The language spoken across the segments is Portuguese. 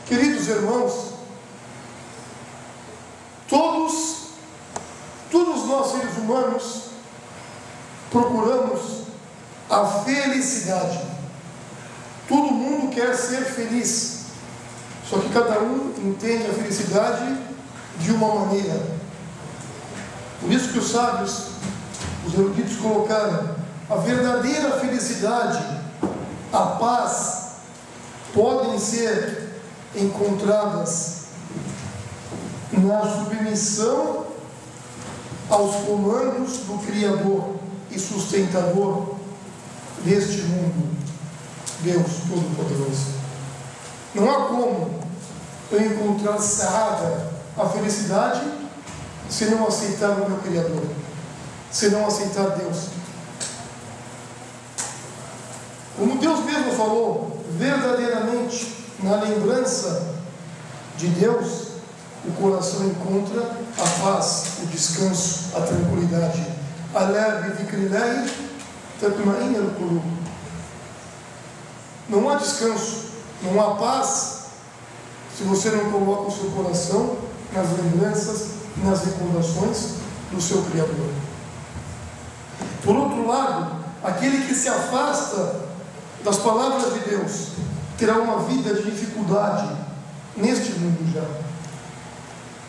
Queridos irmãos, todos nós seres humanos procuramos a felicidade. Todo mundo quer ser feliz, só que cada um entende a felicidade de uma maneira. Por isso que os sábios, os eruditos colocaram: a verdadeira felicidade, a paz, podem ser encontradas na submissão aos comandos do Criador e sustentador deste mundo, Deus Todo-Poderoso. Não há como eu encontrar saada, a felicidade, se não aceitar o meu Criador, se não aceitar Deus. Como Deus mesmo falou, verdadeiramente, na lembrança de Deus, o coração encontra a paz, o descanso, a tranquilidade. Alá bidhikrillahi tatma'innul qulub. Não há descanso, não há paz, se você não coloca o seu coração nas lembranças, nas recordações do seu Criador. Por outro lado, aquele que se afasta das palavras de Deus terá uma vida de dificuldade neste mundo já.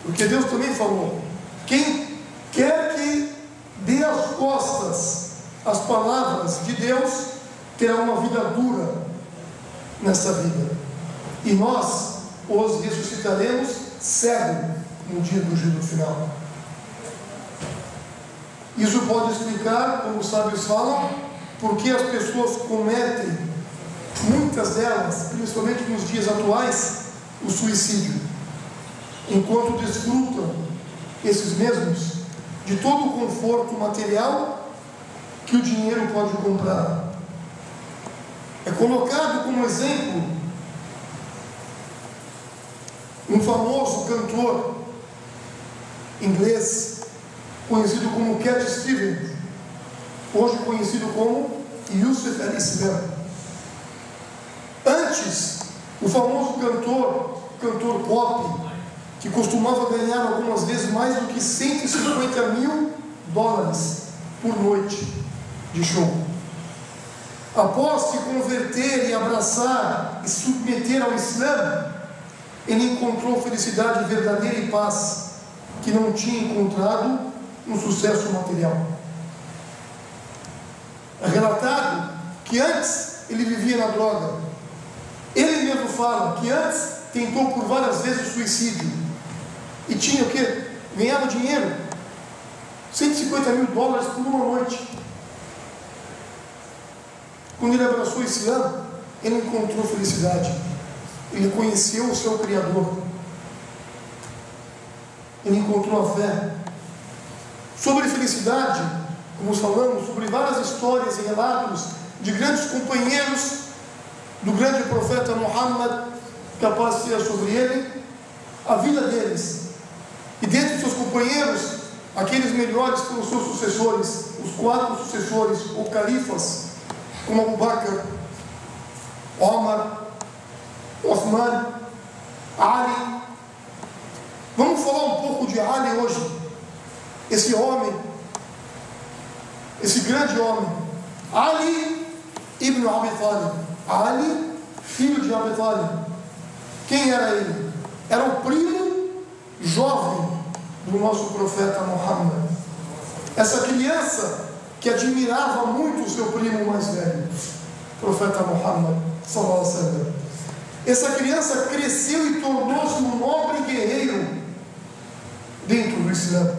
Porque Deus também falou: quem quer que dê as costas às palavras de Deus terá uma vida dura nessa vida, e nós os ressuscitaremos cego no dia do juízo final. Isso pode explicar, como os sábios falam, porque as pessoas cometem, muitas delas, principalmente nos dias atuais, o suicídio, enquanto desfrutam, esses mesmos, de todo o conforto material que o dinheiro pode comprar. É colocado como exemplo um famoso cantor inglês, conhecido como Cat Stevens, hoje conhecido como Yusuf al-Islam. Antes, o famoso cantor pop, que costumava ganhar algumas vezes mais do que $150 mil por noite de show. Após se converter e abraçar e submeter ao Islã, ele encontrou felicidade verdadeira e paz que não tinha encontrado no sucesso material. É relatado que antes ele vivia na droga. Ele mesmo fala que antes tentou por várias vezes o suicídio. E tinha o quê? Ganhava dinheiro, $150 mil por uma noite. Quando ele abraçou o Islã, ele encontrou felicidade. Ele conheceu o seu Criador. Ele encontrou a fé. Sobre felicidade, como falamos, sobre várias histórias e relatos de grandes companheiros do grande profeta Muhammad, que a paz seja sobre ele, a vida deles. E dentre os seus companheiros, aqueles melhores foram os seus sucessores, os 4 sucessores ou califas, como Abu Bakr, Omar, Uthman, Ali. Vamos falar um pouco de Ali hoje. Esse homem, esse grande homem, Ali ibn Abi Talib. Ali, filho de Abi Talib. Quem era ele? Era o primo jovem do nosso profeta Muhammad. Essa criança que admirava muito o seu primo mais velho, o profeta Muhammad sallallahu alaihi wasallam. Essa criança cresceu e tornou-se um nobre guerreiro dentro do Islã,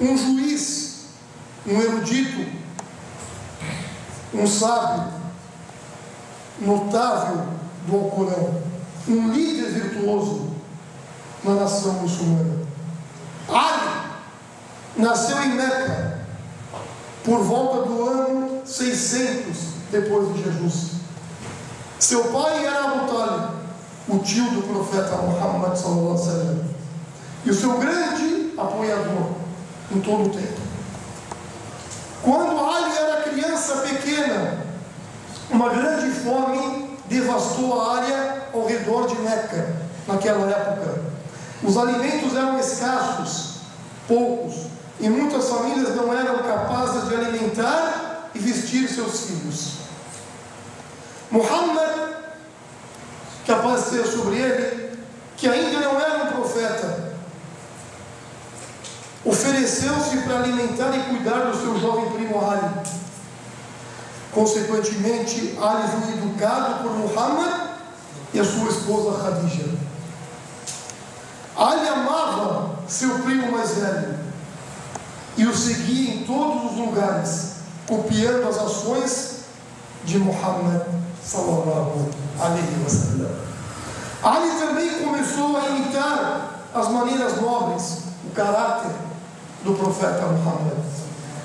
um juiz, um erudito, um sábio notável do Alcorão, um líder virtuoso na nação muçulmana. Ali nasceu em Meca por volta do ano 600 depois de Jesus. Seu pai era Abu Talib, o tio do profeta Muhammad sallallahu alaihi wasallam, e o seu grande apoiador em todo o tempo. Quando Ali era criança pequena, uma grande fome devastou a área ao redor de Meca, naquela época. Os alimentos eram escassos, poucos, e muitas famílias não eram capazes de alimentar e vestir seus filhos. Muhammad, que a paz seja sobre ele, que ainda não era um profeta, ofereceu-se para alimentar e cuidar do seu jovem primo Ali. Consequentemente, Ali foi educado por Muhammad e a sua esposa Khadija. Ali amava seu primo mais velho e o seguia em todos os lugares, copiando as ações de Muhammad sallallahu alaihi wasallam. Ali também começou a imitar as maneiras nobres, o caráter do profeta Muhammad.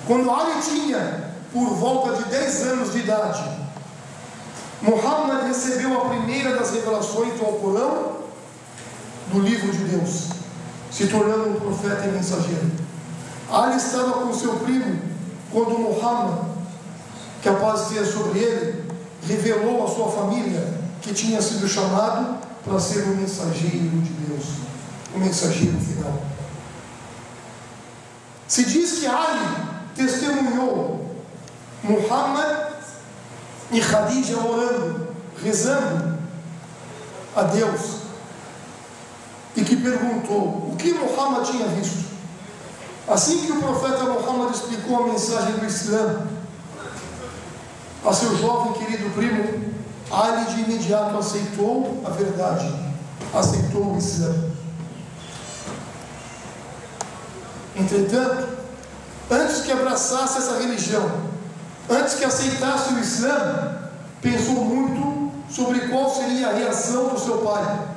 Quando Ali tinha por volta de 10 anos de idade, Muhammad recebeu a primeira das revelações do Alcorão, do livro de Deus, se tornando um profeta e mensageiro. Ali estava com seu primo quando Muhammad, que a paz esteja sobre ele, revelou à sua família que tinha sido chamado para ser o mensageiro de Deus, o mensageiro final. Se diz que Ali testemunhou Muhammad e Khadija orando, rezando a Deus, e que perguntou o que Muhammad tinha visto. Assim que o profeta Muhammad explicou a mensagem do Islã a seu jovem querido primo, Ali de imediato aceitou a verdade, aceitou o Islã. Entretanto, antes que abraçasse essa religião, antes que aceitasse o Islã, pensou muito sobre qual seria a reação do seu pai,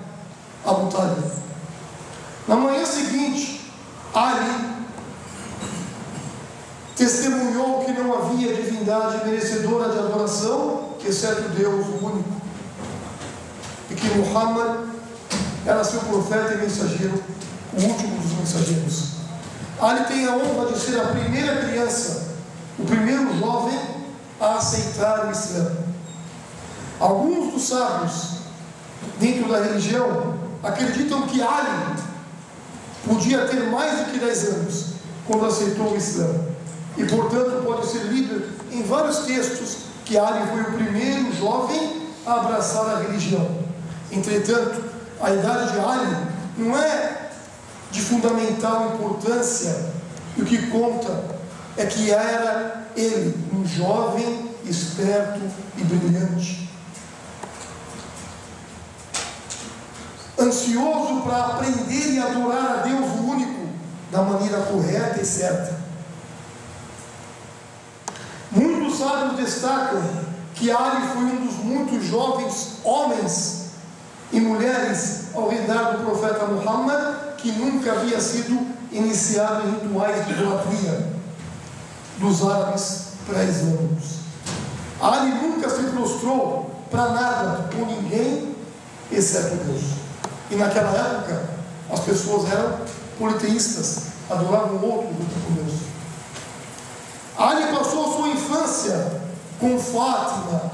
Abu Talib. Na manhã seguinte, Ali testemunhou que não havia divindade merecedora de adoração, exceto Deus, o único, e que Muhammad era seu profeta e mensageiro, o último dos mensageiros. Ali tem a honra de ser a primeira criança, o primeiro jovem a aceitar o Islã. Alguns dos sábios dentro da religião acreditam que Ali podia ter mais do que 10 anos quando aceitou o Islã, e portanto pode ser lido em vários textos que Ali foi o primeiro jovem a abraçar a religião. Entretanto, a idade de Ali não é de fundamental importância, e o que conta é que era ele um jovem esperto e brilhante, ansioso para aprender e adorar a Deus o único da maneira correta e certa. Muitos sábios destacam que Ali foi um dos muitos jovens homens e mulheres ao redor do profeta Muhammad que nunca havia sido iniciado em rituais de idolatria dos árabes pré-islâmicos. Ali nunca se prostrou para nada ou ninguém, exceto Deus. E naquela época, as pessoas eram politeístas, adoravam outro junto com Deus. Ali passou a sua infância com Fátima.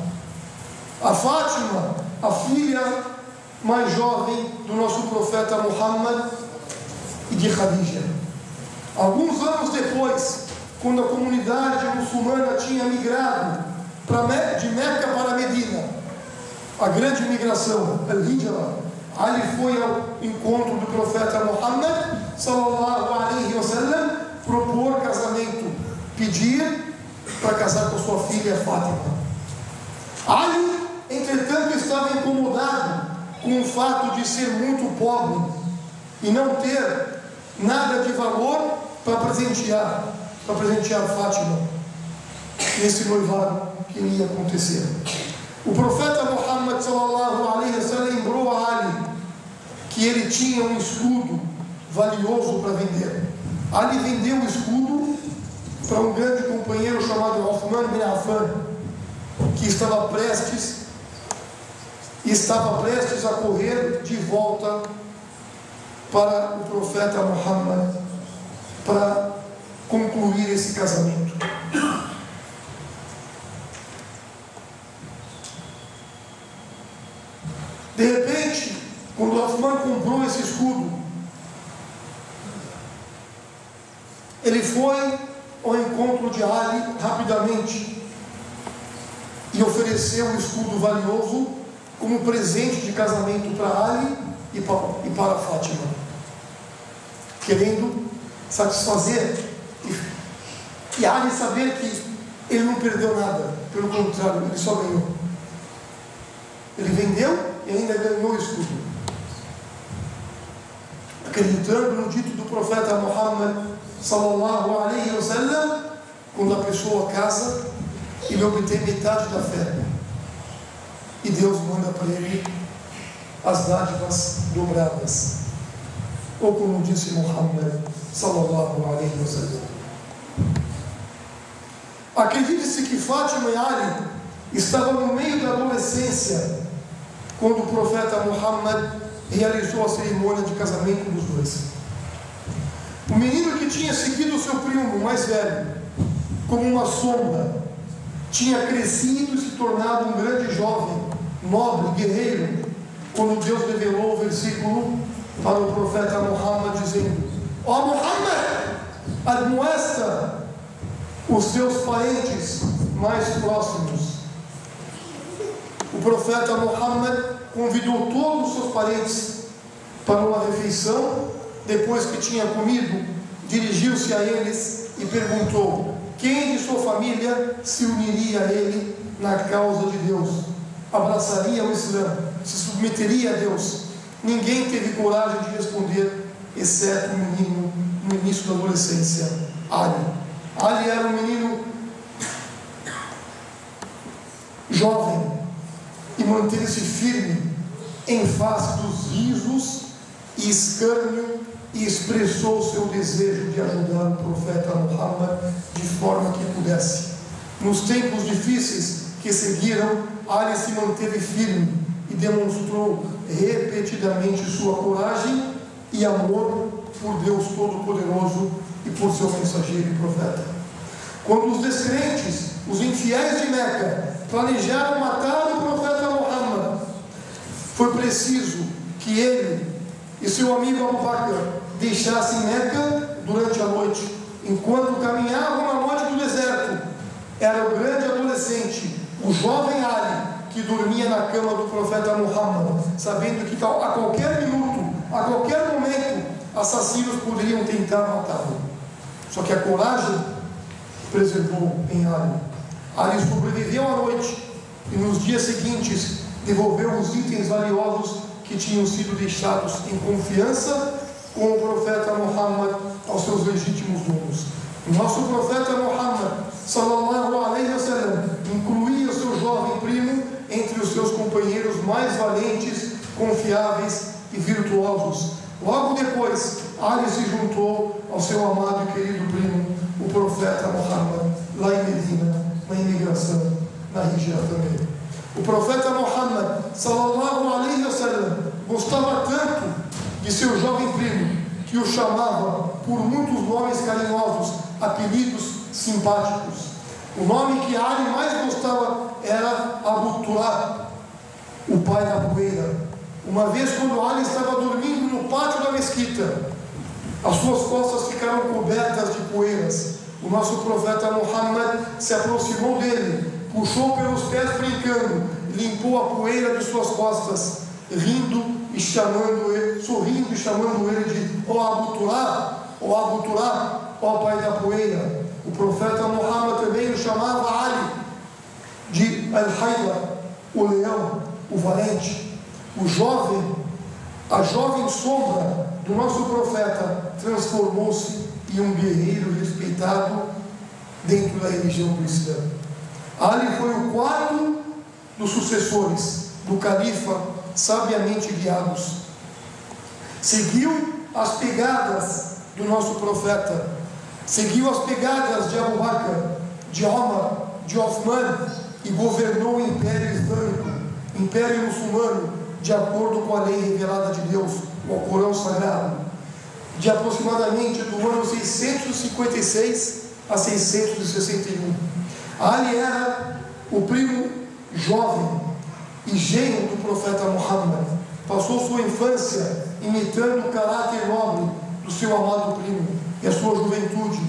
A Fátima, a filha mais jovem do nosso profeta Muhammad e de Khadija. Alguns anos depois, quando a comunidade muçulmana tinha migrado de Meca para Medina, a grande migração, al-Hijra, Ali foi ao encontro do profeta Muhammad sallallahu alaihi wasallam, propor casamento, pedir para casar com sua filha Fátima. Ali, entretanto, estava incomodado com o fato de ser muito pobre e não ter nada de valor para presentear Fátima nesse noivado que ia acontecer. O profeta Muhammad sallallahu alaihi wasallam lembrou a Ali que ele tinha um escudo valioso para vender. Ali vendeu o escudo para um grande companheiro chamado Uthman bin Affan, que estava prestes a correr de volta para o profeta Muhammad para concluir esse casamento. De repente, quando Uthman comprou esse escudo, ele foi ao encontro de Ali rapidamente e ofereceu um escudo valioso como presente de casamento para Ali e para Fátima, querendo satisfazer e Ali saber que ele não perdeu nada, pelo contrário, ele só ganhou. Ele vendeu e ainda ganhou o escudo, acreditando no dito do profeta Muhammad sallallahu alaihi wasallam: quando a pessoa casa, ele obtém metade da fé e Deus manda para ele as dádivas dobradas, ou como disse Muhammad sallallahu alaihi wasallam. Acredite-se que Fátima e Ali estavam no meio da adolescência quando o profeta Muhammad realizou a cerimônia de casamento dos dois. O menino que tinha seguido o seu primo mais velho como uma sombra tinha crescido e se tornado um grande jovem, nobre, guerreiro, quando Deus revelou o versículo para o profeta Muhammad dizendo: ó Muhammad, admoesta os seus parentes mais próximos. O profeta Muhammad convidou todos os seus parentes para uma refeição. Depois que tinha comido, dirigiu-se a eles e perguntou: quem de sua família se uniria a ele na causa de Deus? Abraçaria o Islã? Se submeteria a Deus? Ninguém teve coragem de responder, exceto o menino no início da adolescência, Ali. Ali era um menino jovem e manteve-se firme em face dos risos e escárnio, e expressou seu desejo de ajudar o profeta Muhammad de forma que pudesse. Nos tempos difíceis que seguiram, Ali se manteve firme e demonstrou repetidamente sua coragem e amor por Deus Todo-Poderoso e por seu mensageiro e profeta. Quando os descrentes, os infiéis de Meca, planejaram matar o profeta Muhammad, foi preciso que ele e seu amigo Abu Bakr deixassem Meca durante a noite. Enquanto caminhavam na noite do deserto, era o grande adolescente, o jovem Ali, que dormia na cama do profeta Muhammad, sabendo que a qualquer minuto, a qualquer momento, assassinos poderiam tentar matá-lo. Só que a coragem preservou em Ali. Ali sobreviveu à noite e nos dias seguintes devolveu os itens valiosos que tinham sido deixados em confiança com o profeta Muhammad aos seus legítimos donos. O nosso profeta Muhammad sallallahu alaihi wasallam incluía o seu jovem primo entre os seus companheiros mais valentes, confiáveis e virtuosos. Logo depois, Ali se juntou ao seu amado e querido primo, o profeta Muhammad, lá em Medina, na imigração, na Hijra também. O profeta Muhammad sallallahu alaihi wasallam gostava tanto de seu jovem primo que o chamava por muitos nomes carinhosos, apelidos simpáticos. O nome que Ali mais gostava era Abu Turab, o pai da poeira. Uma vez, quando Ali estava dormindo no pátio da mesquita, as suas costas ficaram cobertas de poeiras. O nosso profeta Muhammad se aproximou dele, puxou pelos pés brincando, limpou a poeira de suas costas, rindo e chamando ele, sorrindo e chamando ele de ó Abu Turab, ó pai da poeira. O profeta Muhammad também o chamava Ali de Al-Hayla, o leão, o valente. A jovem sombra do nosso profeta transformou-se em um guerreiro respeitado dentro da religião cristã. Ali foi o quarto dos sucessores do califa sabiamente guiados. Seguiu as pegadas do nosso profeta, seguiu as pegadas de Abu Bakr, de Omar, de Uthman e governou o Império Islâmico, Império Muçulmano, de acordo com a lei revelada de Deus, o Alcorão Sagrado, de aproximadamente do ano 656 a 661. Ali era o primo jovem e genro do profeta Muhammad. Passou sua infância imitando o caráter nobre do seu amado primo e a sua juventude,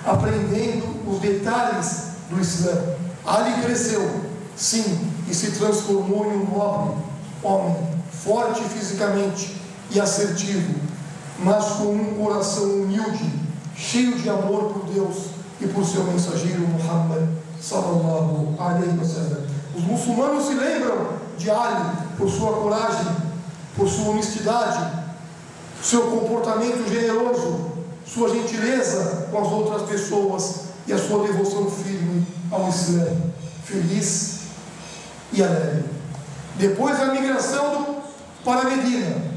aprendendo os detalhes do Islã. Ali cresceu, sim, e se transformou em um nobre homem, forte fisicamente e assertivo, mas com um coração humilde, cheio de amor por Deus e por seu mensageiro Muhammad sallallahu alaihi wasallam. Os muçulmanos se lembram de Ali por sua coragem, por sua honestidade, seu comportamento generoso, sua gentileza com as outras pessoas e a sua devoção firme ao Islã, feliz e alegre. Depois da migração para Medina,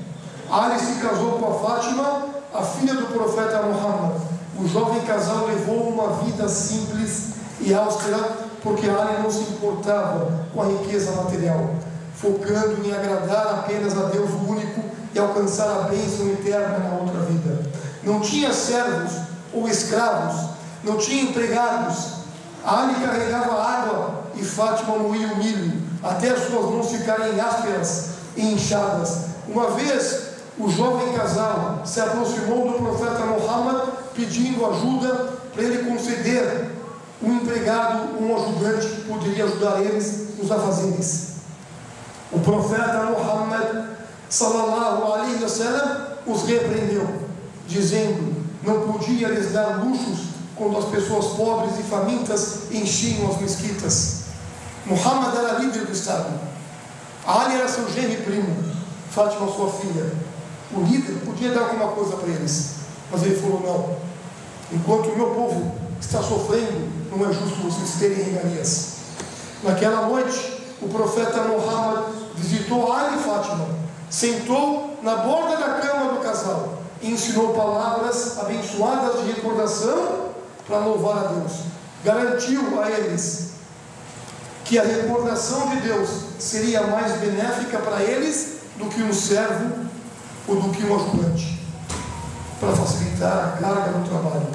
Ali se casou com a Fátima, a filha do profeta Muhammad. O jovem casal levou uma vida simples e austera, porque Ali não se importava com a riqueza material, focando em agradar apenas a Deus único e alcançar a bênção eterna na outra vida. Não tinha servos ou escravos, não tinha empregados. Ali carregava água e Fátima moía o milho, até as suas mãos ficarem ásperas e inchadas. Uma vez, o jovem casal se aproximou do profeta Muhammad pedindo ajuda para ele conceder um empregado, um ajudante que poderia ajudar eles nos afazeres. O profeta Muhammad sallallahu alaihi wasallam os repreendeu, dizendo: não podia lhes dar luxos quando as pessoas pobres e famintas enchiam as mesquitas. Muhammad era líder do Estado, Ali era seu genro e primo, Fátima sua filha. O líder podia dar alguma coisa para eles, mas ele falou: não, enquanto o meu povo está sofrendo, não é justo vocês terem regalias. Naquela noite, o profeta Muhammad visitou Ali e Fátima, sentou na borda da cama do casal e ensinou palavras abençoadas de recordação para louvar a Deus. Garantiu a eles que a recordação de Deus seria mais benéfica para eles do que um servo ou do que um ajudante, para facilitar a carga do trabalho.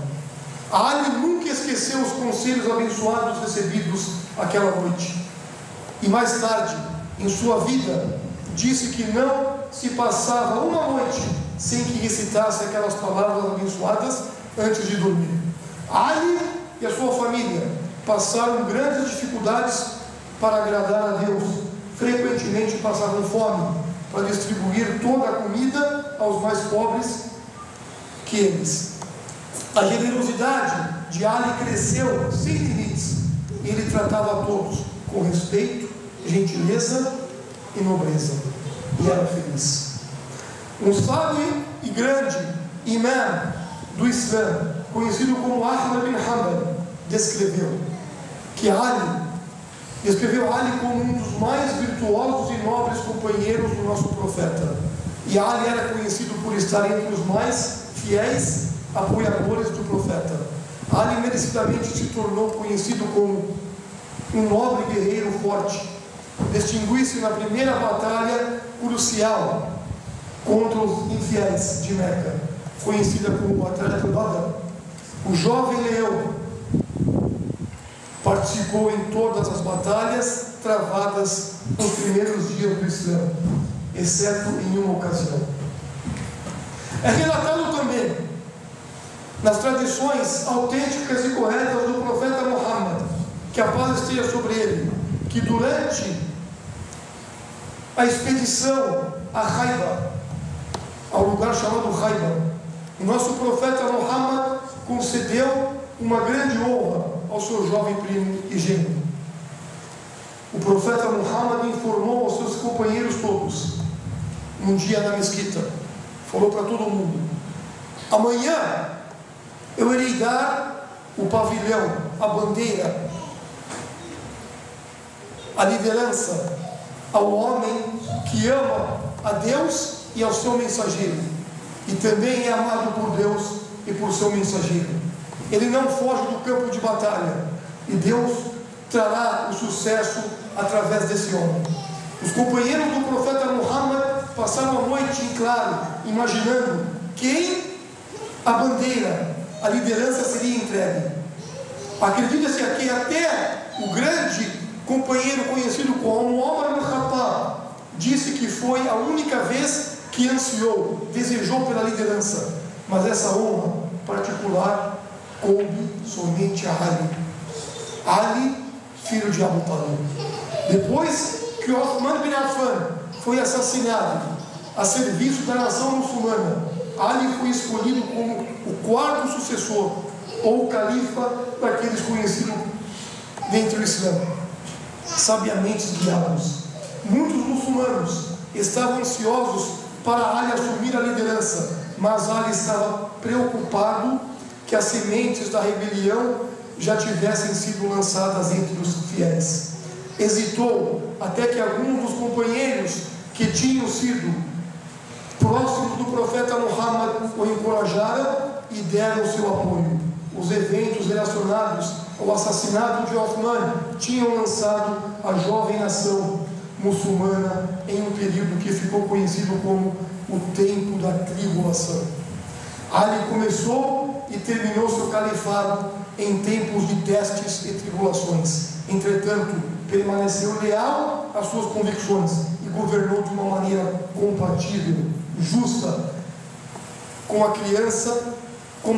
Ali nunca esqueceu os conselhos abençoados recebidos aquela noite. E mais tarde, em sua vida, disse que não se passava uma noite sem que recitasse aquelas palavras abençoadas antes de dormir. Ali e a sua família passaram grandes dificuldades para agradar a Deus. Frequentemente passavam fome para distribuir toda a comida aos mais pobres que eles. A generosidade de Ali cresceu sem limites. Ele tratava a todos com respeito, gentileza e nobreza, e era feliz. Um sábio e grande imã do Islã, conhecido como Ahmad bin Hanbal, descreveu Ali como um dos mais virtuosos e nobres companheiros do nosso profeta. E Ali era conhecido por estar entre os mais fiéis apoiadores do profeta. Ali merecidamente se tornou conhecido como um nobre guerreiro forte. Distinguiu-se na primeira batalha crucial contra os infiéis de Meca, conhecida como Batalha de Badr. O jovem leão participou em todas as batalhas travadas nos primeiros dias do Islã, exceto em uma ocasião. É relatado também nas tradições autênticas e corretas do profeta Muhammad, que a paz esteja sobre ele, que durante a expedição a Khaybar, ao lugar chamado Khaybar, o nosso profeta Muhammad concedeu uma grande honra ao seu jovem primo e genro. O profeta Muhammad informou aos seus companheiros todos, num dia na mesquita, falou para todo mundo: amanhã eu irei dar o pavilhão, a bandeira, a liderança ao homem que ama a Deus e ao seu mensageiro, e também é amado por Deus e por seu mensageiro. Ele não foge do campo de batalha, e Deus trará o sucesso através desse homem. Os companheiros do profeta Muhammad passaram a noite em claro, imaginando quem a bandeira, a liderança seria entregue. Acredita-se que até o grande companheiro conhecido como Omar bin Khattab Khattab disse que foi a única vez que ansiou, desejou pela liderança, mas essa honra particular coube somente a Ali. Ali, filho de Abu Talib. Depois que Uthman bin Affan foi assassinado a serviço da nação muçulmana, Ali foi escolhido como o quarto sucessor, ou califa daqueles conhecidos dentro do Islã, sabiamente guiados. Muitos muçulmanos estavam ansiosos para Ali assumir a liderança, mas Ali estava preocupado que as sementes da rebelião já tivessem sido lançadas entre os fiéis. Hesitou até que alguns dos companheiros que tinham sido próximos do profeta Muhammad o encorajaram e deram seu apoio. Os eventos relacionados ao assassinato de Uthman tinham lançado a jovem nação muçulmana em um período que ficou conhecido como o tempo da tribulação. Ali começou e terminou seu califado em tempos de testes e tribulações. Entretanto, permaneceu leal às suas convicções e governou de uma maneira compatível, justa, como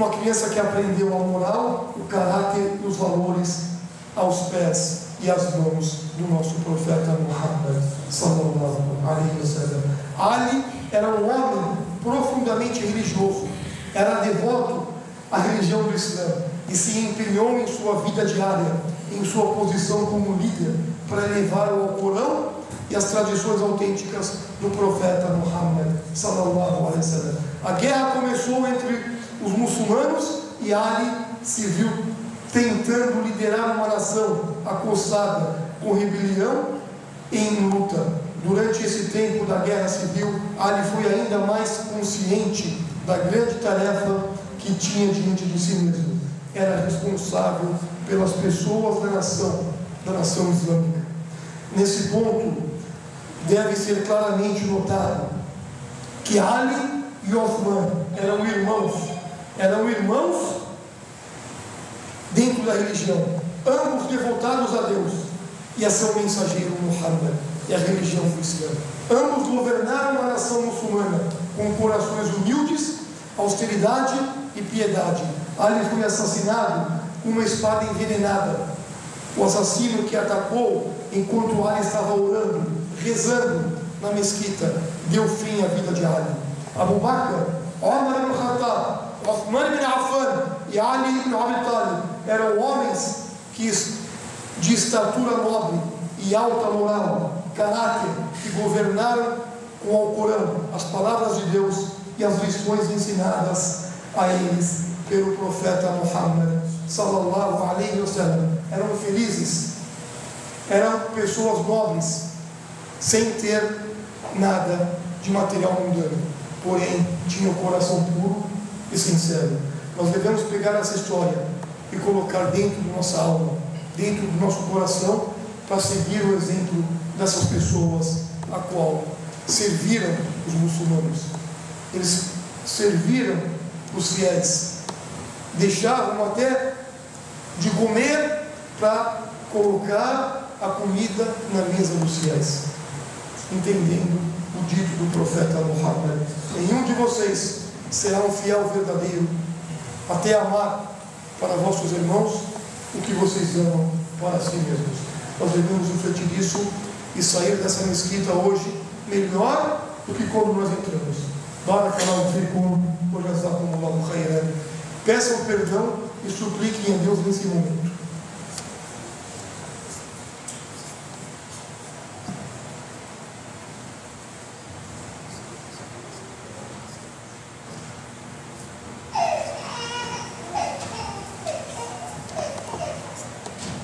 a criança que aprendeu a moral, o caráter e os valores aos pés e às mãos do nosso profeta Muhammad sallallahu alaihi wasallam. Ali era um homem profundamente religioso, era devoto à religião do Islã e se empenhou em sua vida diária, em sua posição como líder, para levar o Alcorão e as tradições autênticas do profeta Muhammad sallallahu alaihi wasallam. A guerra começou entre os muçulmanos e Ali se viu tentando liderar uma nação acossada com rebelião e em luta. Durante esse tempo da guerra civil, Ali foi ainda mais consciente da grande tarefa que tinha diante de si mesmo. Era responsável pelas pessoas da nação islâmica. Nesse ponto, deve ser claramente notado que Ali e Uthman eram irmãos dentro da religião, ambos devotados a Deus e a seu mensageiro Muhammad e a religião do Islã. Ambos governaram a nação muçulmana com corações humildes, austeridade e piedade. Ali foi assassinado com uma espada envenenada. O assassino que atacou enquanto Ali estava orando, rezando na mesquita, deu fim à vida de Ali. Abu Bakr, Omar ibn Khattab, Uthman ibn Affan e Ali ibn Abi Talib eram homens de estatura nobre e alta moral, caráter, que governaram com o Alcorão, as palavras de Deus e as lições ensinadas a eles pelo profeta Muhammad sallallahu alaihi wasallam. Eram felizes, eram pessoas nobres, sem ter nada de material mundano, porém tinham o coração puro e sincero. Nós devemos pegar essa história e colocar dentro da nossa alma, dentro do nosso coração, para seguir o exemplo dessas pessoas a qual serviram os muçulmanos. Eles serviram os fiéis, deixavam até de comer para colocar a comida na mesa dos fiéis, entendendo o dito do profeta Muhammad: nenhum de vocês será um fiel verdadeiro até amar para vossos irmãos o que vocês amam para si mesmos. Nós devemos refletir nisso e sair dessa mesquita hoje melhor do que quando nós entramos. Barakallahu fikum wa jazakumullahu khairan. Peçam perdão e supliquem a Deus nesse momento.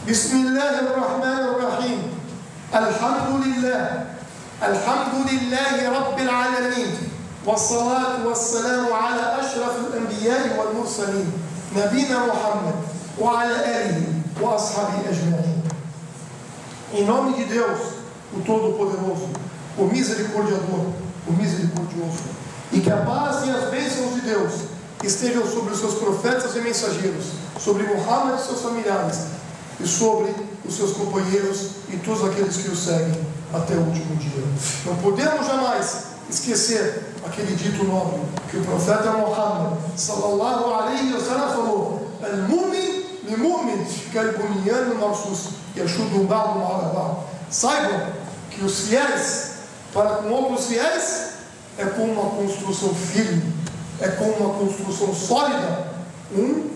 بسم الله الرحمن الرحيم. الحمد لله رب العالمين، والصلاة والسلام على أشرف الأنبياء والمرسلين نبينا محمد وعلى آله وأصحابه أجمعين. Em nome de Deus, o Todo-Poderoso, o Misericordioso, e que a paz e as bênçãos de Deus estejam sobre os seus profetas e mensageiros, sobre Muhammad e seus familiares, e sobre os seus companheiros e todos aqueles que o seguem até o último dia. Não podemos jamais esquecer aquele dito nobre que o profeta Muhammad sallallahu alaihi wasallam falou: al-mu'min li-mu'min kal-bunyan marsus yashuddu ba'duhum ala ba'd. Saibam que os fiéis para com outros fiéis é como uma construção firme, é como uma construção sólida, um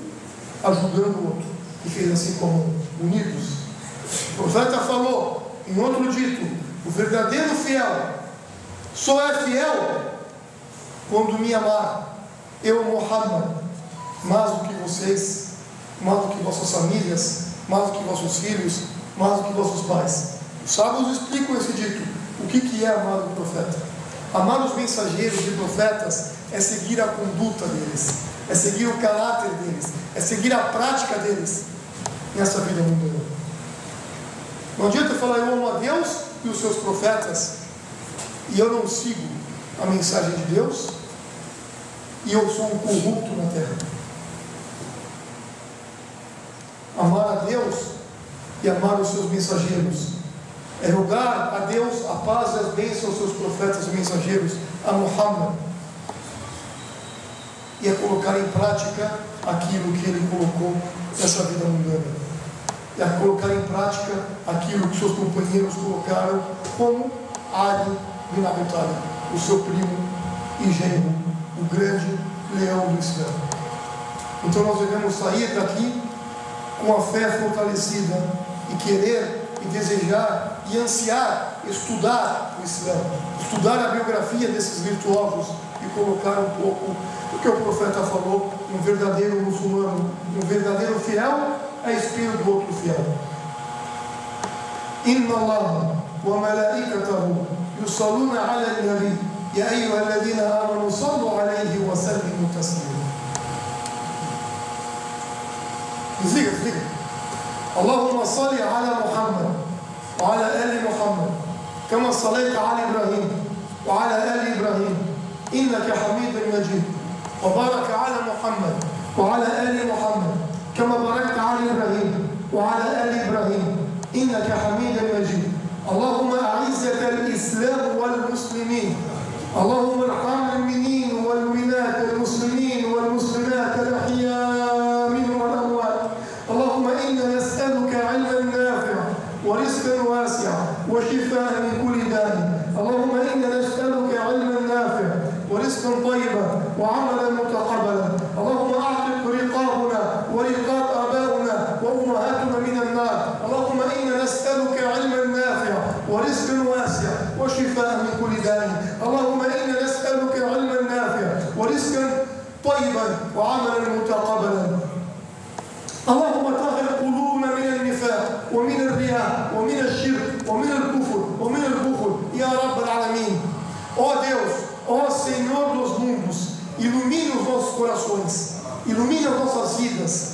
ajudando o outro, e fez assim como unidos. O profeta falou em outro dito: o verdadeiro fiel só é fiel quando me amar, eu, Muhammad, mais do que vocês, mais do que vossas famílias, mais do que vossos filhos, mais do que vossos pais. Os sábios explicam esse dito. O que é amar o profeta? Amar os mensageiros e profetas é seguir a conduta deles, é seguir o caráter deles, é seguir a prática deles nessa vida mundana. Não adianta falar eu amo a Deus e os seus profetas e eu não sigo a mensagem de Deus e eu sou um corrupto na terra. Amar a Deus e amar os seus mensageiros é rogar a Deus a paz e as bênçãos aos seus profetas e mensageiros, a Muhammad, e é colocar em prática aquilo que ele colocou nessa vida mundana, é colocar em prática aquilo que seus companheiros colocaram, como Ali bin Abi Talib, o seu primo e genro, o grande leão do Islã. Então nós devemos sair daqui com a fé fortalecida e querer e desejar e ansiar estudar o Islã, estudar a biografia desses virtuosos e colocar um pouco do que o profeta falou: um verdadeiro muçulmano, um verdadeiro fiel é espelho do outro fiel. Inna Allah wa malaikatahu yusalluna ala al-nabi ya ayyuha alladhina amanu sallu alayhi wa sallimu taslima. Desliga. اللهم صل على محمد وعلى آل محمد كما صليت على إبراهيم وعلى آل إبراهيم إنك حميد مجيد وبارك على محمد وعلى آل محمد كما باركت على إبراهيم وعلى آل إبراهيم إنك حميد مجيد اللهم أعز الإسلام والمسلمين اللهم ارحم المؤمنين والمؤمنات والمسلمين والمسلمات الأحياء منهم والأموات اللهم إنا نسألك علما نافعا ورزقا واسعا وشفاء من كل داء اللهم إنا نسألك علما نافعا ورزقا طيبا وعملا متقبلا اللهم أعتق رقابنا ورقاب آبائنا وأمهاتنا من النار اللهم إنا نسألك علما نافعا ورزقا واسعا وشفاء من كل داء اللهم إنا نسألك علما نافعا ورزقا طيبا وعملا متقبلا اللهم طهر قلوبنا من النفاق ومن الرياء ومن الشرك ومن الكفر ومن البخل يا رب العالمين. Ó Deus, ó Senhor dos mundos, ilumine os nossos corações, ilumine as nossas vidas,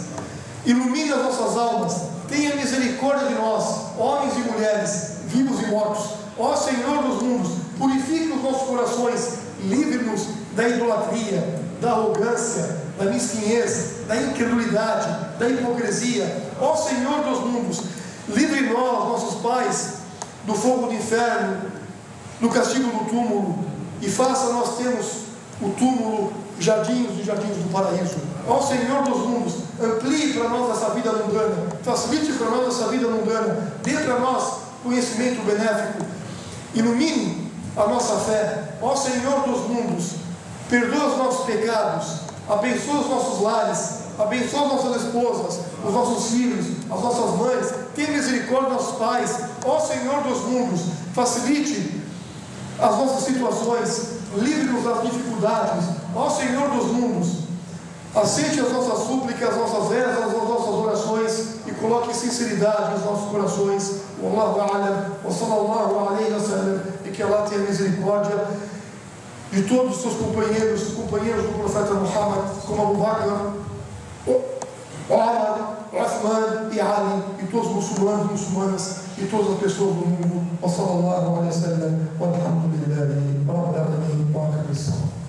ilumine as nossas almas, tenha misericórdia de nós, homens e mulheres, vivos e mortos. Ó Senhor dos mundos, purifique os nossos corações, livre-nos da idolatria, da arrogância, da mesquinhez, da incredulidade, da hipocrisia. Ó Senhor dos mundos, livre nós, nossos pais, do fogo do inferno, do castigo do túmulo, e faça nós termos o túmulo jardins e jardins do paraíso. Ó Senhor dos mundos, amplie para nós essa vida mundana, facilite para nós essa vida mundana, dê para nós conhecimento benéfico, ilumine a nossa fé. Ó Senhor dos mundos, perdoa os nossos pecados, abençoa os nossos lares, abençoa as nossas esposas, os nossos filhos, as nossas mães, tenha misericórdia dos nossos pais. Ó Senhor dos mundos, facilite as nossas situações, livre-nos das dificuldades. Ó Senhor dos mundos, aceite as nossas súplicas, as nossas rezas, as nossas orações e coloque sinceridade nos nossos corações. Wallahu a'lam, wa sallallahu alayhi wa sallam, e que Allah tenha misericórdia de todos os seus companheiros do profeta Muhammad, como Abu Bakr, Omar, Uthman e Ali, e todos os muçulmanos e muçulmanas, e todas as pessoas do mundo. Wa sallallahu alayhi wa sallam, wa alhamdulillahi rabbil alamin, wa akhir as-salam.